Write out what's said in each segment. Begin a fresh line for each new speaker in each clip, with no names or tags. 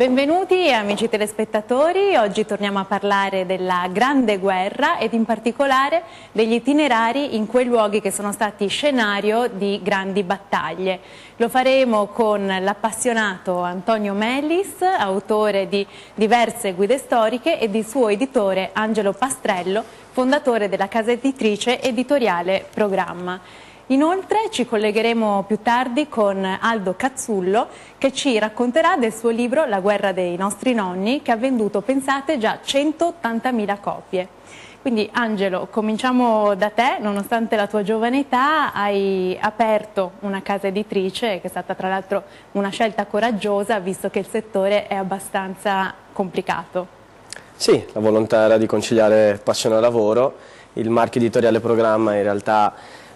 Benvenuti amici telespettatori, oggi torniamo a parlare della Grande Guerra ed in particolare degli itinerari in quei luoghi che sono stati scenario di grandi battaglie. Lo faremo con l'appassionato Antonio Melis, autore di diverse guide storiche, e di suo editore Angelo Pastrello, fondatore della casa editrice editoriale Programma. Inoltre ci collegheremo più tardi con Aldo Cazzullo, che ci racconterà del suo libro La guerra dei nostri nonni, che ha venduto, pensate, già 180.000 copie. Quindi Angelo, cominciamo da te. Nonostante la tua giovane età hai aperto una casa editrice, che è stata tra l'altro una scelta coraggiosa, visto che il settore è abbastanza complicato.
Sì, la volontà era di conciliare passione al lavoro. Il marchio editoriale Programma in realtà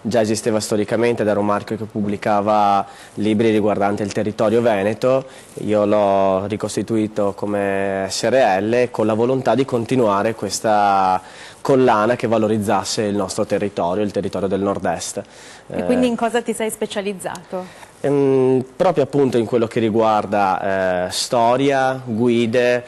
già esisteva storicamente ed era un marchio che pubblicava libri riguardanti il territorio veneto. Io l'ho ricostituito come SRL con la volontà di continuare questa collana che valorizzasse il nostro territorio, il territorio del nord-est.
E quindi in cosa ti sei specializzato?
Proprio appunto in quello che riguarda storia, guide,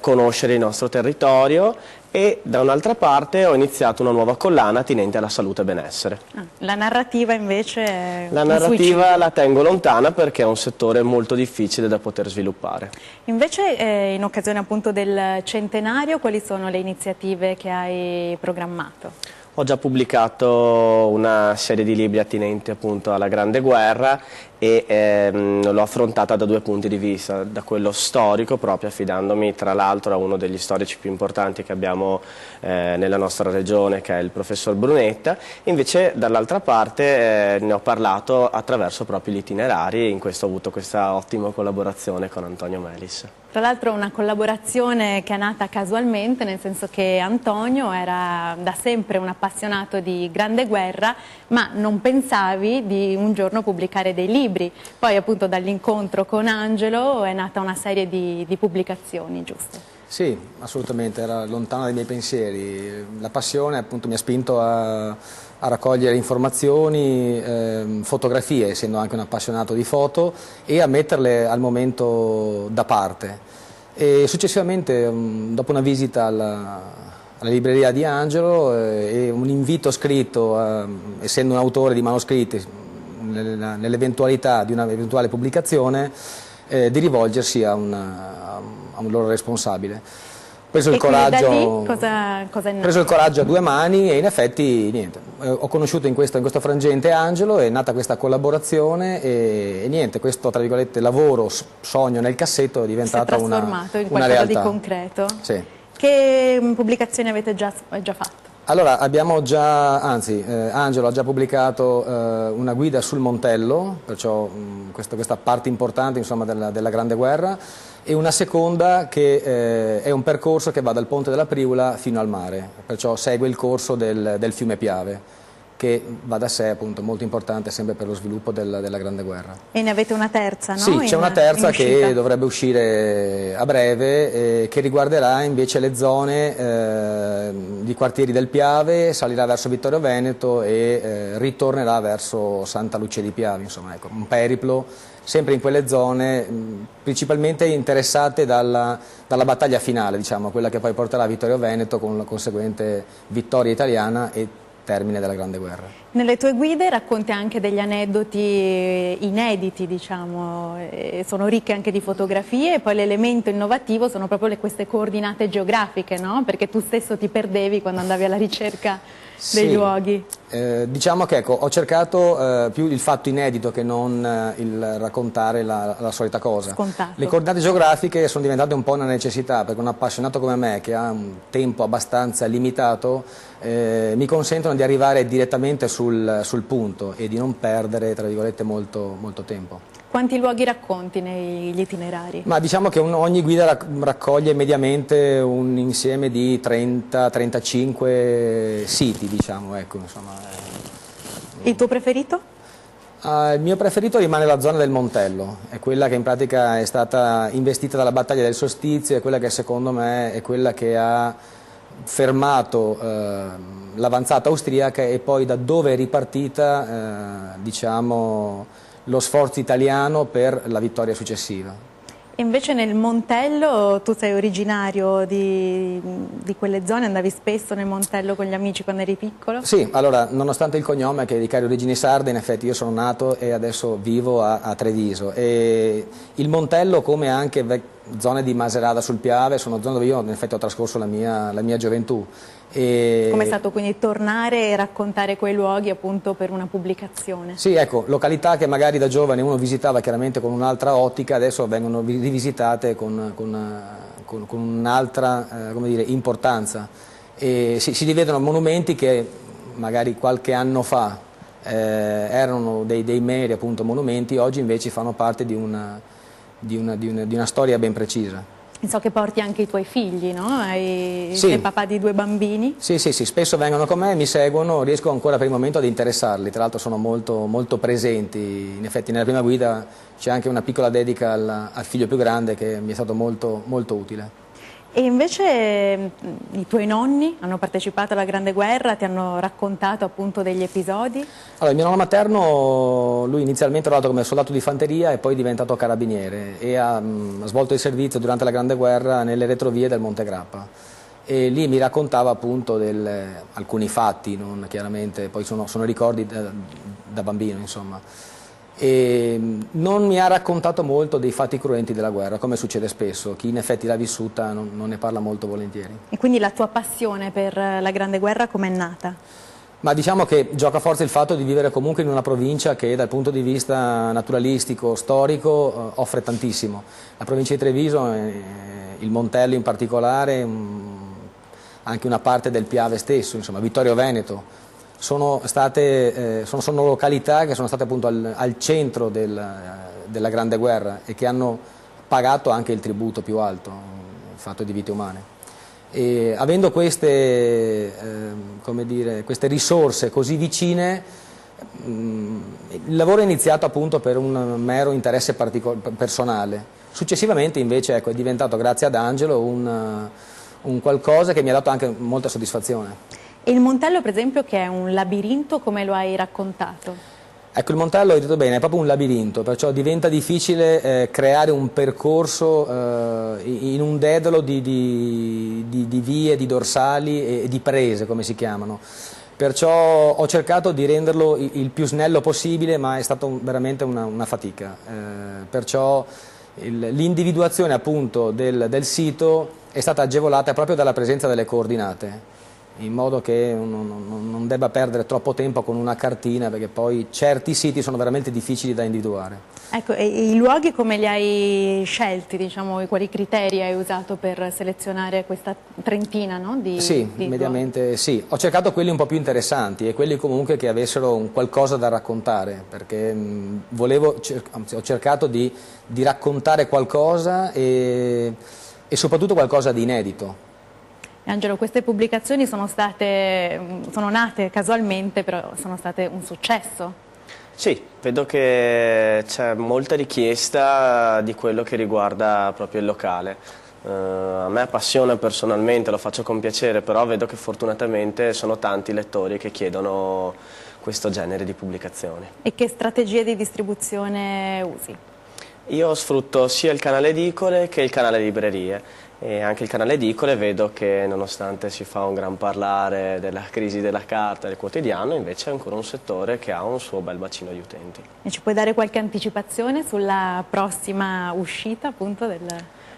conoscere il nostro territorio. E da un'altra parte ho iniziato una nuova collana attinente alla salute e benessere.
La narrativa invece è
La narrativa la tengo lontana perché è un settore molto difficile da poter sviluppare.
Invece in occasione appunto del centenario, quali sono le iniziative che hai programmato?
Ho già pubblicato una serie di libri attinenti appunto alla Grande Guerra e l'ho affrontata da due punti di vista, da quello storico, proprio affidandomi tra l'altro a uno degli storici più importanti che abbiamo nella nostra regione, che è il professor Brunetta, e invece dall'altra parte ne ho parlato attraverso proprio gli itinerari, e in questo ho avuto questa ottima collaborazione con Antonio Melis.
Tra l'altro una collaborazione che è nata casualmente, nel senso che Antonio era da sempre un appassionato di Grande Guerra, ma non pensavi di un giorno pubblicare dei libri. Poi appunto dall'incontro con Angelo è nata una serie di pubblicazioni, giusto?
Sì, assolutamente, era lontana dai miei pensieri. La passione appunto mi ha spinto a raccogliere informazioni, fotografie, essendo anche un appassionato di foto, e a metterle al momento da parte. E successivamente, dopo una visita alla libreria di Angelo e un invito scritto, essendo un autore di manoscritti, nell'eventualità di un'eventuale pubblicazione, di rivolgersi a un loro responsabile. Preso il coraggio a due mani e in effetti niente, ho conosciuto in questo frangente Angelo, è nata questa collaborazione e niente, questo tra virgolette lavoro, sogno nel cassetto è diventato una realtà.
Si è trasformato in qualcosa di concreto?
Sì.
Che pubblicazioni avete già fatto?
Allora, abbiamo già, Angelo ha già pubblicato una guida sul Montello, perciò questa parte importante insomma, della Grande Guerra, e una seconda che è un percorso che va dal Ponte della Priula fino al mare, perciò segue il corso del fiume Piave, che va da sé appunto molto importante sempre per lo sviluppo della Grande Guerra.
E ne avete una terza, no?
Sì, c'è una terza che dovrebbe uscire a breve, che riguarderà invece le zone di quartieri del Piave, salirà verso Vittorio Veneto e ritornerà verso Santa Lucia di Piave, insomma ecco, un periplo sempre in quelle zone principalmente interessate dalla battaglia finale, diciamo, quella che poi porterà a Vittorio Veneto con la conseguente vittoria italiana e termine della Grande Guerra.
Nelle tue guide racconti anche degli aneddoti inediti, diciamo, sono ricche anche di fotografie, e poi l'elemento innovativo sono proprio queste coordinate geografiche, no? Perché tu stesso ti perdevi quando andavi alla ricerca dei luoghi.
Diciamo che ecco, ho cercato più il fatto inedito che non il raccontare la solita cosa.
Scontato.
Le coordinate geografiche sono diventate un po' una necessità, perché un appassionato come me, che ha un tempo abbastanza limitato, mi consentono di arrivare direttamente sul punto e di non perdere, tra virgolette, molto tempo.
Quanti luoghi racconti negli itinerari? Ma
diciamo che ogni guida raccoglie mediamente un insieme di 30-35 siti, diciamo, ecco, insomma.
Il tuo preferito?
Il mio preferito rimane la zona del Montello, è quella che in pratica è stata investita dalla battaglia del Solstizio, è quella che secondo me è quella che ha fermato l'avanzata austriaca e poi da dove è ripartita diciamo, lo sforzo italiano per la vittoria successiva.
E invece nel Montello, tu sei originario di quelle zone, andavi spesso nel Montello con gli amici quando eri piccolo?
Sì, allora, nonostante il cognome che è di chiare origini sarde, in effetti io sono nato e adesso vivo a Treviso. E il Montello, come anche zone di Macerata sul Piave, sono zone dove io in effetti ho trascorso la mia gioventù.
Come è stato quindi tornare e raccontare quei luoghi appunto per una pubblicazione?
Sì, ecco, località che magari da giovane uno visitava chiaramente con un'altra ottica, adesso vengono rivisitate con un'altra come dire, importanza. E si rivedono monumenti che magari qualche anno fa erano dei meri appunto monumenti, oggi invece fanno parte di una storia ben precisa.
So che porti anche i tuoi figli, no?
Sì.
Sei papà di 2 bambini.
Sì, spesso vengono con me, mi seguono, riesco ancora per il momento ad interessarli, tra l'altro sono molto, molto presenti, in effetti nella prima guida c'è anche una piccola dedica al figlio più grande che mi è stato molto, molto utile.
E invece i tuoi nonni hanno partecipato alla Grande Guerra, ti hanno raccontato appunto degli episodi?
Allora, il mio nonno materno, lui inizialmente era come soldato di fanteria e poi è diventato carabiniere e ha svolto il servizio durante la Grande Guerra nelle retrovie del Monte Grappa. E lì mi raccontava appunto alcuni fatti, non chiaramente, poi sono ricordi da bambino, insomma. E non mi ha raccontato molto dei fatti cruenti della guerra, come succede spesso, chi in effetti l'ha vissuta non ne parla molto volentieri.
E quindi la tua passione per la Grande Guerra com'è nata?
Ma diciamo che gioca forza il fatto di vivere comunque in una provincia che dal punto di vista naturalistico, storico, offre tantissimo. La provincia di Treviso, il Montello in particolare, anche una parte del Piave stesso, insomma, Vittorio Veneto. Sono località che sono state appunto al centro della Grande Guerra e che hanno pagato anche il tributo più alto, fatto di vite umane. E avendo queste risorse così vicine, il lavoro è iniziato appunto per un mero interesse personale. Successivamente invece ecco, è diventato, grazie ad Angelo, un qualcosa che mi ha dato anche molta soddisfazione.
E il Montello, per esempio, che è un labirinto, come lo hai raccontato?
Ecco, il Montello, hai detto bene, è proprio un labirinto, perciò diventa difficile creare un percorso in un dedalo di vie, di dorsali e di prese, come si chiamano. Perciò ho cercato di renderlo il più snello possibile, ma è stata veramente una fatica. Perciò l'individuazione appunto del sito è stata agevolata proprio dalla presenza delle coordinate, in modo che non debba perdere troppo tempo con una cartina, perché poi certi siti sono veramente difficili da individuare.
Ecco, e i luoghi come li hai scelti, diciamo, quali criteri hai usato per selezionare questa trentina, no?
Sì, mediamente sì. Ho cercato quelli un po' più interessanti e quelli comunque che avessero un qualcosa da raccontare, perché ho cercato di raccontare qualcosa e soprattutto qualcosa di inedito.
Angelo, queste pubblicazioni sono nate casualmente, però sono state un successo.
Sì, vedo che c'è molta richiesta di quello che riguarda proprio il locale. A me appassiona personalmente, lo faccio con piacere, però vedo che fortunatamente sono tanti i lettori che chiedono questo genere di pubblicazioni.
E che strategie di distribuzione usi?
Io sfrutto sia il canale edicole che il canale librerie. E anche il canale edicole vedo che nonostante si fa un gran parlare della crisi della carta e del quotidiano, invece è ancora un settore che ha un suo bel bacino di utenti.
E ci puoi dare qualche anticipazione sulla prossima uscita appunto del...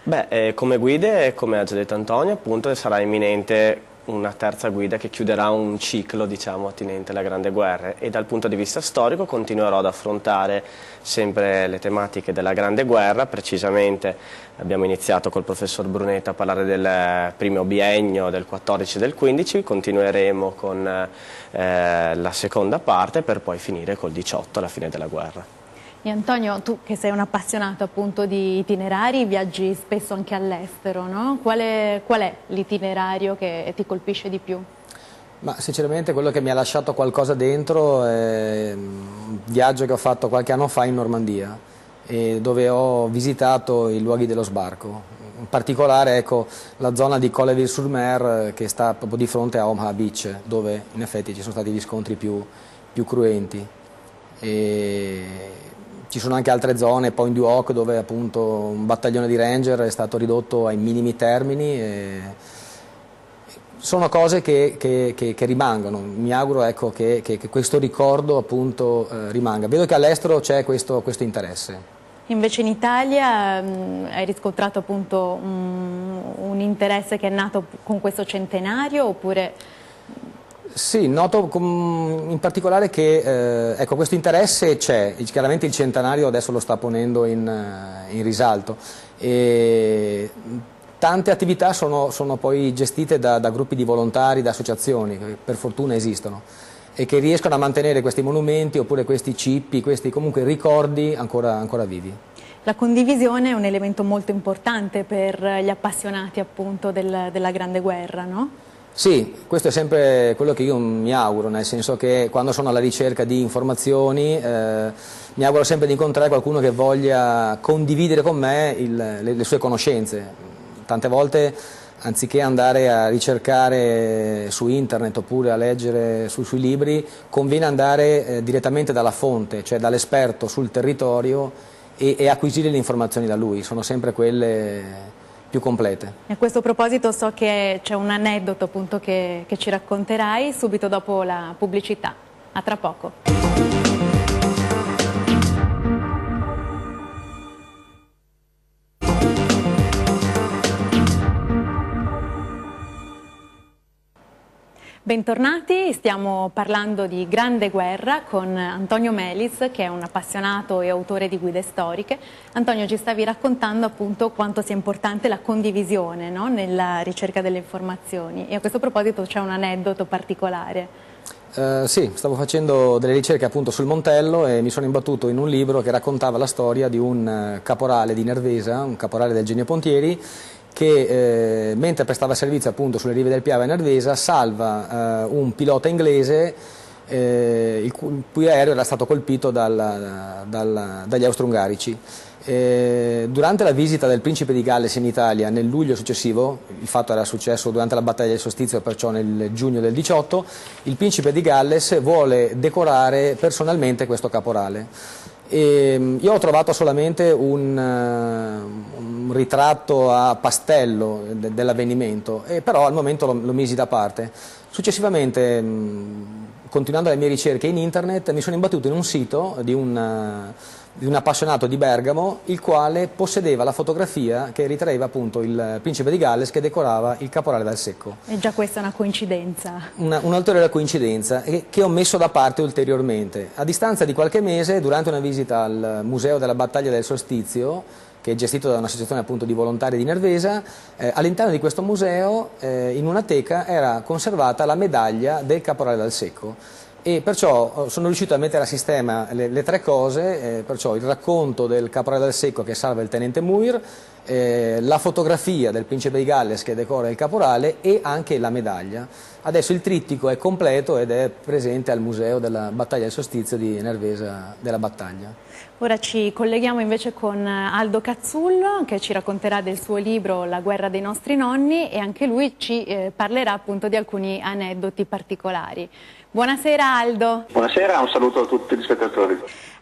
Beh, come guide, come ha già detto Antonio, appunto sarà imminente una terza guida che chiuderà un ciclo, diciamo, attinente alla Grande Guerra, e dal punto di vista storico continuerò ad affrontare sempre le tematiche della Grande Guerra. Precisamente abbiamo iniziato col professor Brunetta a parlare del primo biennio del 14 e del 15, continueremo con la seconda parte per poi finire col 18 alla fine della guerra.
E Antonio, tu che sei un appassionato appunto di itinerari, viaggi spesso anche all'estero, no? Qual è l'itinerario che ti colpisce di più?
Ma sinceramente quello che mi ha lasciato qualcosa dentro è un viaggio che ho fatto qualche anno fa in Normandia, dove ho visitato i luoghi dello sbarco, in particolare ecco, la zona di Colleville-sur-Mer che sta proprio di fronte a Omaha Beach, dove in effetti ci sono stati gli scontri più cruenti. Ci sono anche altre zone, Point du Hoc, dove appunto un battaglione di ranger è stato ridotto ai minimi termini. Sono cose che rimangono. Mi auguro, ecco, che questo ricordo appunto rimanga. Vedo che all'estero c'è questo interesse.
Invece in Italia hai riscontrato appunto un interesse che è nato con questo centenario, oppure...
Sì, noto in particolare che ecco, questo interesse c'è, chiaramente il centenario adesso lo sta ponendo in risalto. E tante attività sono poi gestite da gruppi di volontari, da associazioni, che per fortuna esistono, e che riescono a mantenere questi monumenti oppure questi cippi, questi comunque ricordi ancora vivi.
La condivisione è un elemento molto importante per gli appassionati appunto della Grande Guerra, no?
Sì, questo è sempre quello che io mi auguro, nel senso che quando sono alla ricerca di informazioni mi auguro sempre di incontrare qualcuno che voglia condividere con me le sue conoscenze. Tante volte, anziché andare a ricercare su internet oppure a leggere sui libri, conviene andare direttamente dalla fonte, cioè dall'esperto sul territorio, e acquisire le informazioni da lui. Sono sempre quelle più complete.
A questo proposito so che c'è un aneddoto appunto che ci racconterai subito dopo la pubblicità. A tra poco. Bentornati, stiamo parlando di Grande Guerra con Antonio Melis, che è un appassionato e autore di guide storiche. Antonio, ci stavi raccontando appunto quanto sia importante la condivisione, no? Nella ricerca delle informazioni, e a questo proposito c'è un aneddoto particolare.
Sì, stavo facendo delle ricerche appunto sul Montello e mi sono imbattuto in un libro che raccontava la storia di un caporale di Nervesa, un caporale del Genio Pontieri, che mentre prestava servizio appunto sulle rive del Piave a Nervesa salva un pilota inglese il cui aereo era stato colpito dagli austro-ungarici. Durante la visita del principe di Galles in Italia nel luglio successivo, il fatto era successo durante la battaglia del Solstizio, perciò nel giugno del 18, il principe di Galles vuole decorare personalmente questo caporale. Io ho trovato solamente un ritratto a pastello dell'avvenimento, però al momento lo misi da parte. Successivamente, continuando le mie ricerche in internet, mi sono imbattuto in un sito di un appassionato di Bergamo, il quale possedeva la fotografia che ritraeva appunto il principe di Galles che decorava il caporale dal Secco.
E già questa è una coincidenza.
Un'ulteriore coincidenza che ho messo da parte ulteriormente. A distanza di qualche mese, durante una visita al Museo della Battaglia del Solstizio, che è gestito da un'associazione appunto di volontari di Nervesa, all'interno di questo museo, in una teca, era conservata la medaglia del caporale dal Secco. E perciò sono riuscito a mettere a sistema le tre cose, perciò il racconto del caporale dal Secco che salva il tenente Muir, la fotografia del principe di Galles che decora il caporale e anche la medaglia. Adesso il trittico è completo ed è presente al Museo della Battaglia del Solstizio di Nervesa della Battaglia.
Ora ci colleghiamo invece con Aldo Cazzullo, che ci racconterà del suo libro La guerra dei nostri nonni, e anche lui ci parlerà appunto di alcuni aneddoti particolari. Buonasera Aldo.
Buonasera, un saluto a tutti gli spettatori.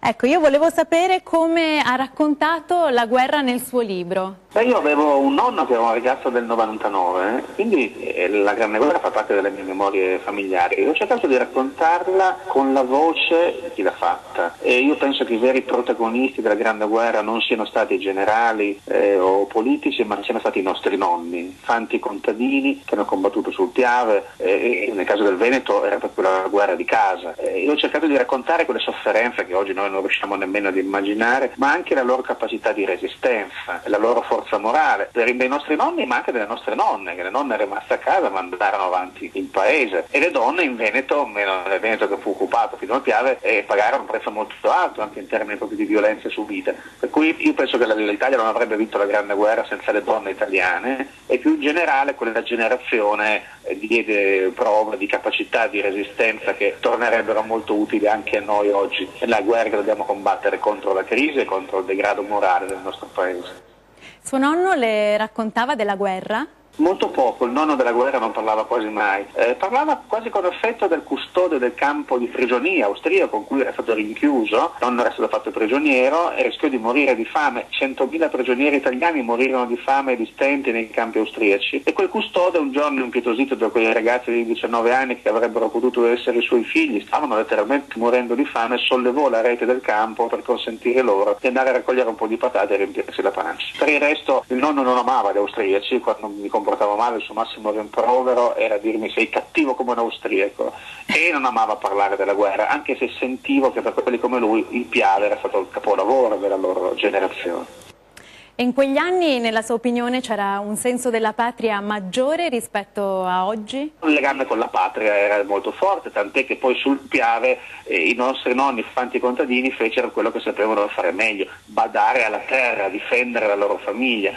Ecco, io volevo sapere come ha raccontato la guerra nel suo libro.
Io avevo un nonno che era un ragazzo del 99, quindi la Grande Guerra fa parte delle mie memorie familiari. Ho cercato di raccontarla con la voce di chi l'ha fatta. E io penso che i veri protagonisti della Grande Guerra non siano stati i generali o politici, ma siano stati i nostri nonni, fanti contadini che hanno combattuto sul Piave, e nel caso del Veneto era proprio la guerra di casa. Io ho cercato di raccontare quelle sofferenze che oggi noi non riusciamo nemmeno ad immaginare, ma anche la loro capacità di resistenza, la loro forza morale, dei nostri nonni ma anche delle nostre nonne, che le nonne rimaste a casa ma andarono avanti il paese, e le donne in Veneto, meno nel Veneto che fu occupato fino al Piave, pagarono un prezzo molto alto anche in termini proprio di violenze subite. Per cui io penso che l'Italia non avrebbe vinto la Grande Guerra senza le donne italiane, e più in generale quella generazione diede prove di capacità di resistenza che tornerebbero molto utili anche a noi oggi nella guerra che dobbiamo combattere contro la crisi e contro il degrado morale del nostro paese.
Suo nonno le raccontava della guerra?
Molto poco, il nonno della guerra non parlava quasi mai, parlava quasi con affetto del custode del campo di prigionia austriaco con cui era stato rinchiuso, il nonno era stato fatto prigioniero e rischiò di morire di fame, 100.000 prigionieri italiani morirono di fame e di stenti nei campi austriaci e quel custode un giorno impietosito da quei ragazzi di 19 anni che avrebbero potuto essere i suoi figli, stavano letteralmente morendo di fame, sollevò la rete del campo per consentire loro di andare a raccogliere un po' di patate e riempirsi la pancia. Per il resto il nonno non amava gli austriaci, quando mi comportavo male il suo massimo rimprovero era dirmi sei cattivo come un austriaco e non amava parlare della guerra, anche se sentivo che per quelli come lui il Piave era stato il capolavoro della loro generazione.
E in quegli anni, nella sua opinione, c'era un senso della patria maggiore rispetto a oggi?
Il legame con la patria era molto forte, tant'è che poi sul Piave i nostri nonni, fanti contadini, fecero quello che sapevano fare meglio, badare alla terra, difendere la loro famiglia.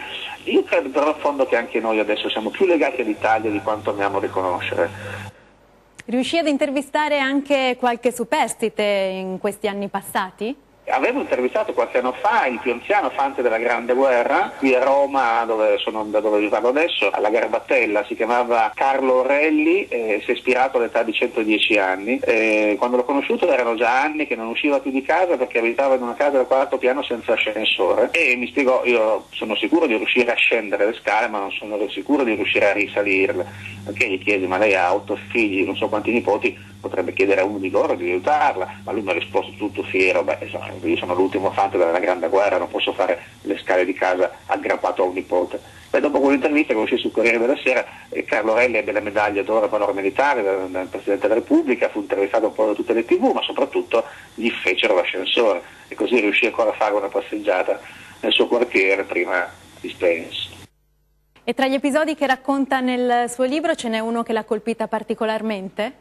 Io credo però in fondo che anche noi adesso siamo più legati all'Italia di quanto amiamo riconoscere.
Riuscì ad intervistare anche qualche superstite in questi anni passati?
Avevo intervistato qualche anno fa il più anziano fante della Grande Guerra, qui a Roma, da dove vi parlo adesso, alla Garbatella, si chiamava Carlo Orelli, si è ispirato all'età di 110 anni. Quando l'ho conosciuto erano già anni che non usciva più di casa perché abitava in una casa del 4º piano senza ascensore e mi spiegò, io sono sicuro di riuscire a scendere le scale ma non sono sicuro di riuscire a risalirle. Perché gli chiesi, ma lei ha 8 figli, non so quanti nipoti, potrebbe chiedere a uno di loro di aiutarla, ma lui mi ha risposto tutto fiero, io sono l'ultimo fante della Grande Guerra, non posso fare le scale di casa aggrappato a un nipote. Dopo quell'intervista che uscì sul Corriere della Sera, Carlo Orelli ebbe la medaglia d'oro al valore militare dal Presidente della Repubblica, fu intervistato un po' da tutte le TV, ma soprattutto gli fecero l'ascensore e così riuscì ancora a fare una passeggiata nel suo quartiere prima di spegnersi.
E tra gli episodi che racconta nel suo libro ce n'è uno che l'ha colpita particolarmente?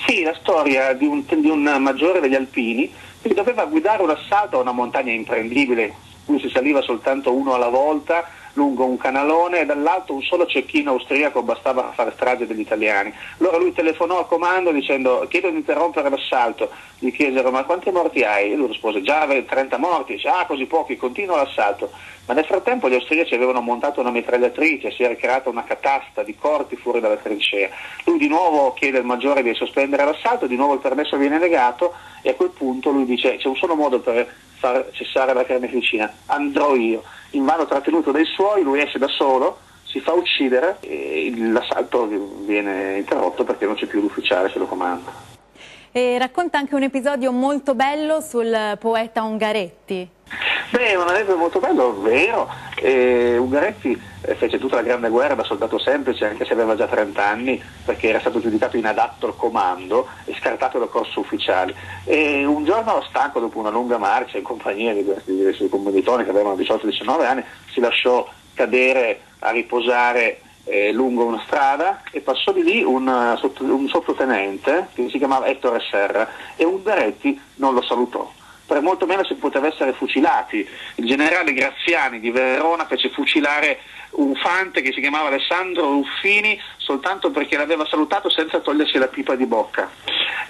Sì, la storia di un maggiore degli Alpini che doveva guidare un assalto a una montagna imprendibile, cui si saliva soltanto uno alla volta lungo un canalone e dall'alto un solo cecchino austriaco bastava a fare strage degli italiani. Allora lui telefonò al comando dicendo chiedo di interrompere l'assalto, gli chiesero ma quanti morti hai? E lui rispose già 30 morti, dice così pochi, continua l'assalto. Ma nel frattempo gli austriaci avevano montato una mitragliatrice, si era creata una catasta di corpi fuori dalla trincea. Lui di nuovo chiede al maggiore di sospendere l'assalto, di nuovo il permesso viene negato e a quel punto lui dice c'è un solo modo per far cessare la carneficina, andrò io. Invano trattenuto dai suoi, lui esce da solo, si fa uccidere e l'assalto viene interrotto perché non c'è più l'ufficiale che lo comanda.
E racconta anche un episodio molto bello sul poeta Ungaretti.
Un aneddoto molto bello, vero. Ungaretti fece tutta la Grande Guerra da soldato semplice, anche se aveva già 30 anni, perché era stato giudicato inadatto al comando e scartato dal corso ufficiale. E un giorno, stanco dopo una lunga marcia in compagnia di questi suoi commilitoni che avevano 18-19 anni, si lasciò cadere a riposare lungo una strada e passò di lì un sottotenente che si chiamava Ettore Serra e Ungaretti non lo salutò. Per molto meno si poteva essere fucilati. Il generale Graziani di Verona fece fucilare un fante che si chiamava Alessandro Ruffini soltanto perché l'aveva salutato senza togliersi la pipa di bocca.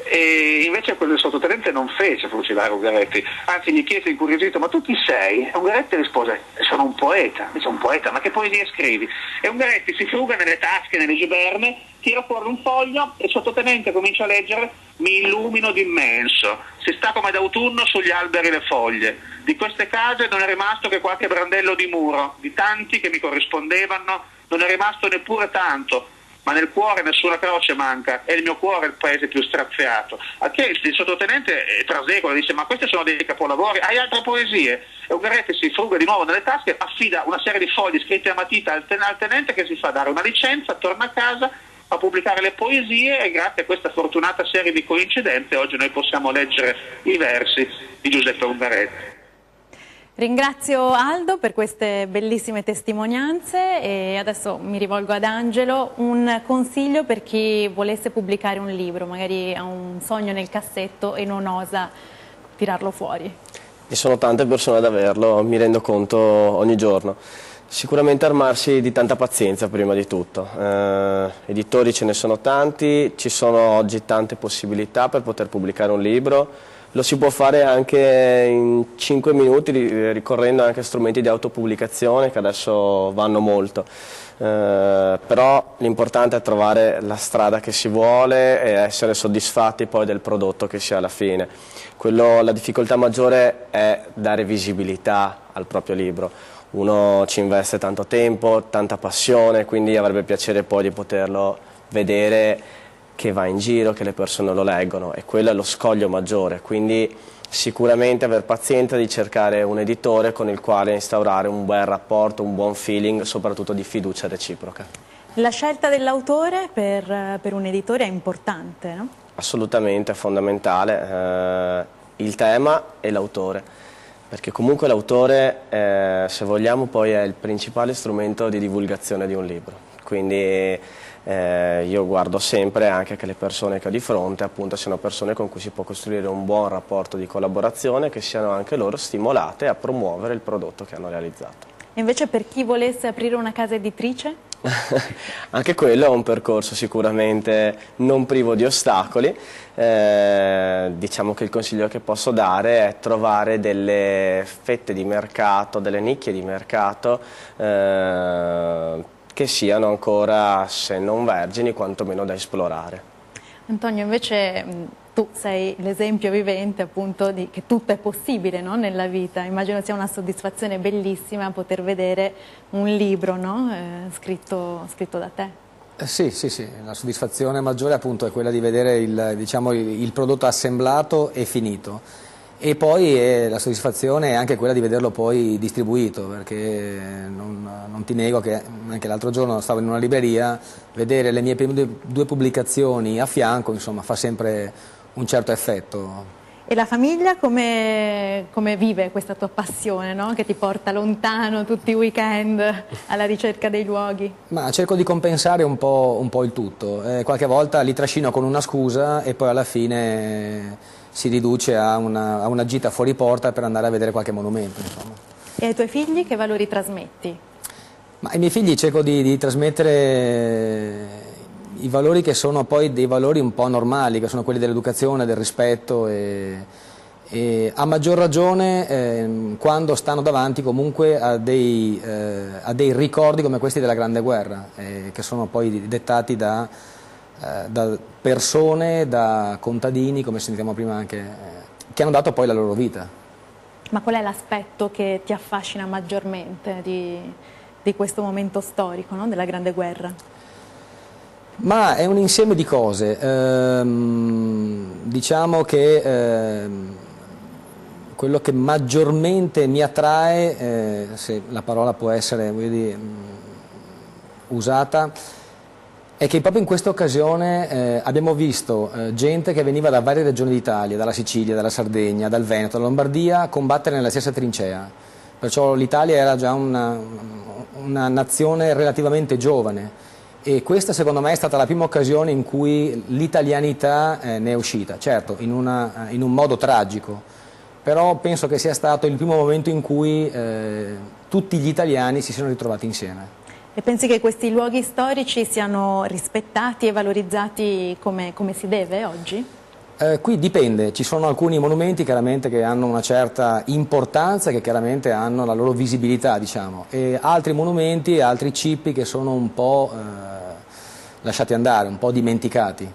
E invece quel sottotenente non fece fucilare Ungaretti, anzi gli chiese incuriosito ma tu chi sei? E Ungaretti rispose sono un poeta. Dice un poeta, ma che poesie scrivi? E Ungaretti si fruga nelle tasche, nelle giberne, tira fuori un foglio e il sottotenente comincia a leggere mi illumino d'immenso, si sta come d'autunno sugli alberi le foglie, di queste case non è rimasto che qualche brandello di muro, di tanti che mi corrispondevano non è rimasto neppure tanto, ma nel cuore nessuna croce manca, e il mio cuore è il paese più straziato. A che il sottotenente trasecola, dice ma questi sono dei capolavori, hai altre poesie? E Ungaretti si fruga di nuovo nelle tasche, affida una serie di fogli scritti a matita al tenente che si fa dare una licenza, torna a casa a pubblicare le poesie e grazie a questa fortunata serie di coincidenze oggi noi possiamo leggere i versi di Giuseppe Ungaretti.
Ringrazio Aldo per queste bellissime testimonianze e adesso mi rivolgo ad Angelo, un consiglio per chi volesse pubblicare un libro, magari ha un sogno nel cassetto e non osa tirarlo fuori.
Ci sono tante persone ad averlo, mi rendo conto ogni giorno. Sicuramente armarsi di tanta pazienza prima di tutto, editori ce ne sono tanti, ci sono oggi tante possibilità per poter pubblicare un libro, lo si può fare anche in 5 minuti ricorrendo anche a strumenti di autopubblicazione che adesso vanno molto. Però l'importante è trovare la strada che si vuole e essere soddisfatti poi del prodotto che si ha alla fine. La difficoltà maggiore è dare visibilità al proprio libro. Uno ci investe tanto tempo, tanta passione, quindi avrebbe piacere poi di poterlo vedere che va in giro, che le persone lo leggono, e quello è lo scoglio maggiore. Quindi sicuramente aver pazienza di cercare un editore con il quale instaurare un bel rapporto, un buon feeling, soprattutto di fiducia reciproca.
La scelta dell'autore per un editore è importante, no?
Assolutamente, è fondamentale il tema e l'autore, perché comunque l'autore, se vogliamo, poi è il principale strumento di divulgazione di un libro. Quindi io guardo sempre anche che le persone che ho di fronte appunto siano persone con cui si può costruire un buon rapporto di collaborazione, che siano anche loro stimolate a promuovere il prodotto che hanno realizzato.
E invece per chi volesse aprire una casa editrice?
Anche quello è un percorso sicuramente non privo di ostacoli. Diciamo che il consiglio che posso dare è trovare delle fette di mercato, delle nicchie di mercato che siano ancora, se non vergini, quantomeno da esplorare.
Antonio, invece tu sei l'esempio vivente appunto di che tutto è possibile, no? Nella vita. Immagino sia una soddisfazione bellissima poter vedere un libro, no? scritto da te.
Sì, la soddisfazione maggiore appunto è quella di vedere il prodotto assemblato e finito. E poi la soddisfazione è anche quella di vederlo poi distribuito, perché non ti nego che anche l'altro giorno stavo in una libreria, vedere le mie prime 2 pubblicazioni a fianco, insomma, fa sempre un certo effetto.
E la famiglia come vive questa tua passione, no? Che ti porta lontano tutti i weekend alla ricerca dei luoghi?
Ma cerco di compensare un po' il tutto, qualche volta li trascino con una scusa e poi alla fine si riduce a una gita fuori porta per andare a vedere qualche monumento, insomma.
E ai tuoi figli che valori trasmetti?
Ma ai miei figli cerco di trasmettere i valori che sono poi dei valori un po' normali, che sono quelli dell'educazione, del rispetto e a maggior ragione quando stanno davanti comunque a dei ricordi come questi della Grande Guerra, che sono poi dettati da persone, da contadini, come sentiamo prima anche, che hanno dato poi la loro vita.
Ma qual è l'aspetto che ti affascina maggiormente di questo momento storico, no? Della Grande Guerra?
Ma è un insieme di cose. Diciamo che quello che maggiormente mi attrae, se la parola può essere, voglio dire, usata, è che proprio in questa occasione abbiamo visto gente che veniva da varie regioni d'Italia, dalla Sicilia, dalla Sardegna, dal Veneto, dalla Lombardia, combattere nella stessa trincea. Perciò l'Italia era già una nazione relativamente giovane e questa secondo me è stata la prima occasione in cui l'italianità ne è uscita, certo in un modo tragico, però penso che sia stato il primo momento in cui tutti gli italiani si sono ritrovati insieme.
E pensi che questi luoghi storici siano rispettati e valorizzati come si deve oggi?
Qui dipende, ci sono alcuni monumenti chiaramente che hanno una certa importanza, che chiaramente hanno la loro visibilità, diciamo, e altri monumenti, altri cippi che sono un po' lasciati andare, un po' dimenticati.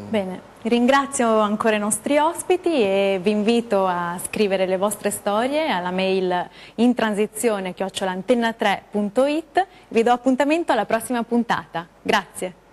Bene, ringrazio ancora i nostri ospiti e vi invito a scrivere le vostre storie alla mail intransizione@antena3.it. Vi do appuntamento alla prossima puntata. Grazie.